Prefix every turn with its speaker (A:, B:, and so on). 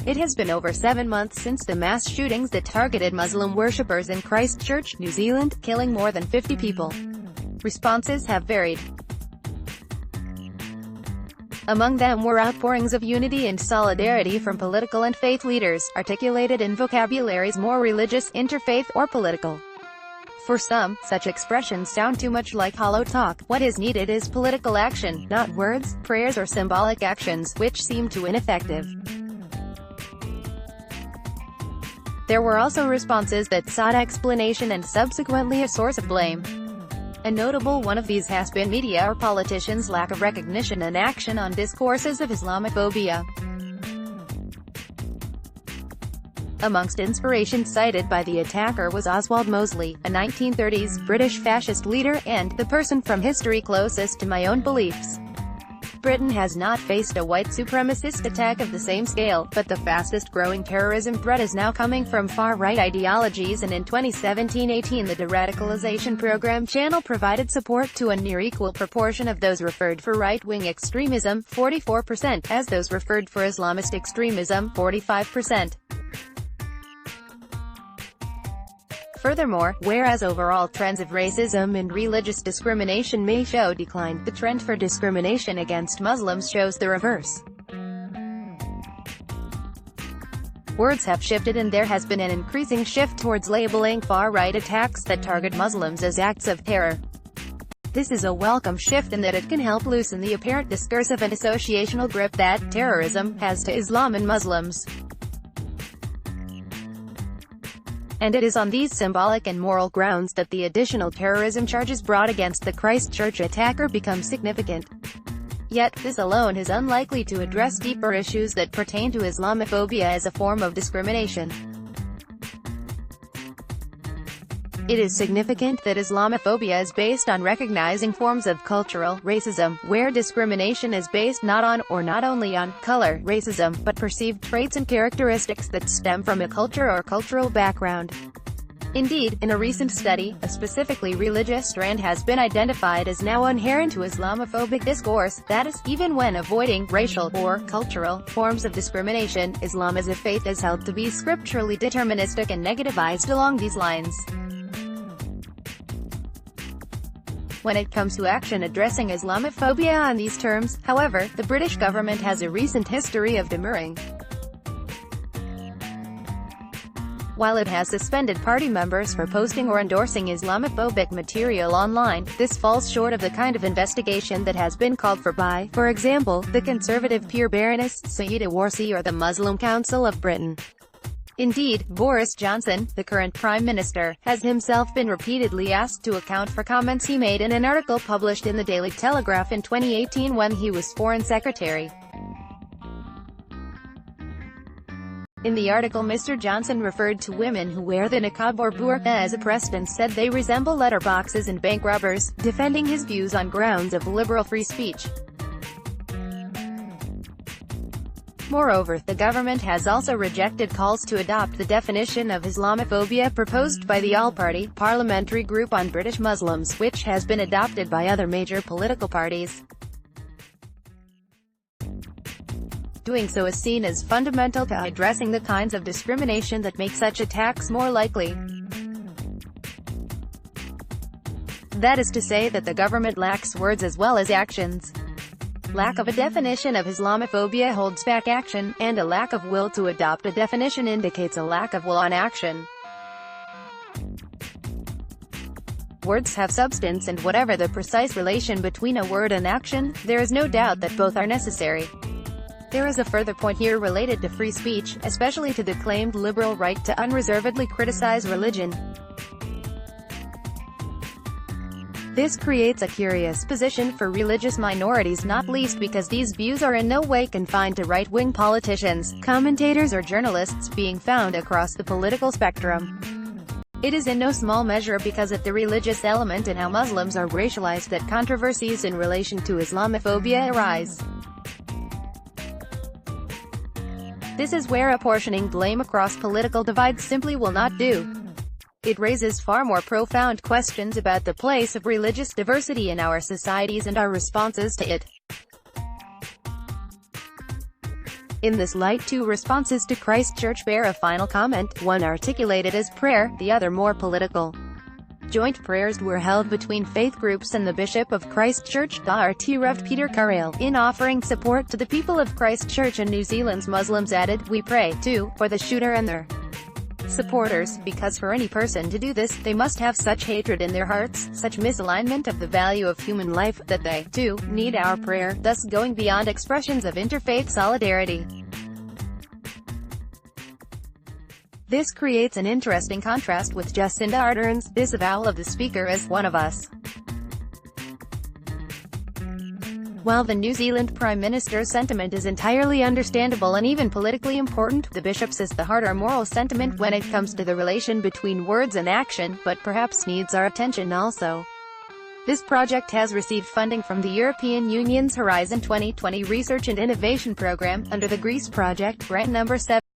A: It has been over 7 months since the mass shootings that targeted Muslim worshippers in Christchurch, New Zealand, killing more than 50 people. Responses have varied. Among them were outpourings of unity and solidarity from political and faith leaders, articulated in vocabularies more religious, interfaith, or political. For some, such expressions sound too much like hollow talk. What is needed is political action, not words, prayers or symbolic actions, which seem too ineffective. There were also responses that sought explanation and subsequently a source of blame. A notable one of these has been media or politicians' lack of recognition and action on discourses of Islamophobia. Amongst inspirations cited by the attacker was Oswald Mosley, a 1930s British fascist leader, and the person from history closest to my own beliefs. Britain has not faced a white supremacist attack of the same scale, but the fastest-growing terrorism threat is now coming from far-right ideologies, and in 2017-18 the De-Radicalization Program channel provided support to a near-equal proportion of those referred for right-wing extremism, 44%, as those referred for Islamist extremism, 45%. Furthermore, whereas overall trends of racism and religious discrimination may show decline, the trend for discrimination against Muslims shows the reverse. Words have shifted and there has been an increasing shift towards labeling far-right attacks that target Muslims as acts of terror. This is a welcome shift in that it can help loosen the apparent discursive and associational grip that terrorism has to Islam and Muslims. And it is on these symbolic and moral grounds that the additional terrorism charges brought against the Christchurch attacker become significant. Yet, this alone is unlikely to address deeper issues that pertain to Islamophobia as a form of discrimination. It is significant that Islamophobia is based on recognizing forms of cultural racism, where discrimination is based not on, or not only on, color racism, but perceived traits and characteristics that stem from a culture or cultural background. Indeed, in a recent study, a specifically religious strand has been identified as now inherent to Islamophobic discourse, that is, even when avoiding racial or cultural forms of discrimination, Islam as a faith is held to be scripturally deterministic and negativized along these lines. When it comes to action addressing Islamophobia on these terms, however, the British government has a recent history of demurring. While it has suspended party members for posting or endorsing Islamophobic material online, this falls short of the kind of investigation that has been called for by, for example, the conservative peer Baroness Sayeeda Warsi or the Muslim Council of Britain. Indeed, Boris Johnson, the current Prime Minister, has himself been repeatedly asked to account for comments he made in an article published in the Daily Telegraph in 2018 when he was Foreign Secretary. In the article, Mr. Johnson referred to women who wear the niqab or burqa as oppressed and said they resemble letterboxes and bank robbers, defending his views on grounds of liberal free speech. Moreover, the government has also rejected calls to adopt the definition of Islamophobia proposed by the All-Party Parliamentary Group on British Muslims, which has been adopted by other major political parties. Doing so is seen as fundamental to addressing the kinds of discrimination that make such attacks more likely. That is to say that the government lacks words as well as actions. Lack of a definition of Islamophobia holds back action, and a lack of will to adopt a definition indicates a lack of will on action. Words have substance, and whatever the precise relation between a word and action, there is no doubt that both are necessary. There is a further point here related to free speech, especially to the claimed liberal right to unreservedly criticize religion. This creates a curious position for religious minorities, not least because these views are in no way confined to right-wing politicians, commentators or journalists being found across the political spectrum. It is in no small measure because of the religious element in how Muslims are racialized that controversies in relation to Islamophobia arise. This is where apportioning blame across political divides simply will not do. It raises far more profound questions about the place of religious diversity in our societies and our responses to it. In this light, two responses to Christchurch bear a final comment, one articulated as prayer, the other more political. Joint prayers were held between faith groups and the Bishop of Christchurch, the RT Rev Peter Carrell. In offering support to the people of Christchurch and New Zealand's Muslims added, "We pray, too, for the shooter and their supporters, because for any person to do this, they must have such hatred in their hearts, such misalignment of the value of human life, that they, too, need our prayer," thus going beyond expressions of interfaith solidarity. This creates an interesting contrast with Jacinda Ardern's disavowal of the speaker as "one of us." While the New Zealand Prime Minister's sentiment is entirely understandable and even politically important, the Bishop says the harder moral sentiment when it comes to the relation between words and action, but perhaps needs our attention also. This project has received funding from the European Union's Horizon 2020 Research and Innovation Programme, under the Greece Project, grant number 7.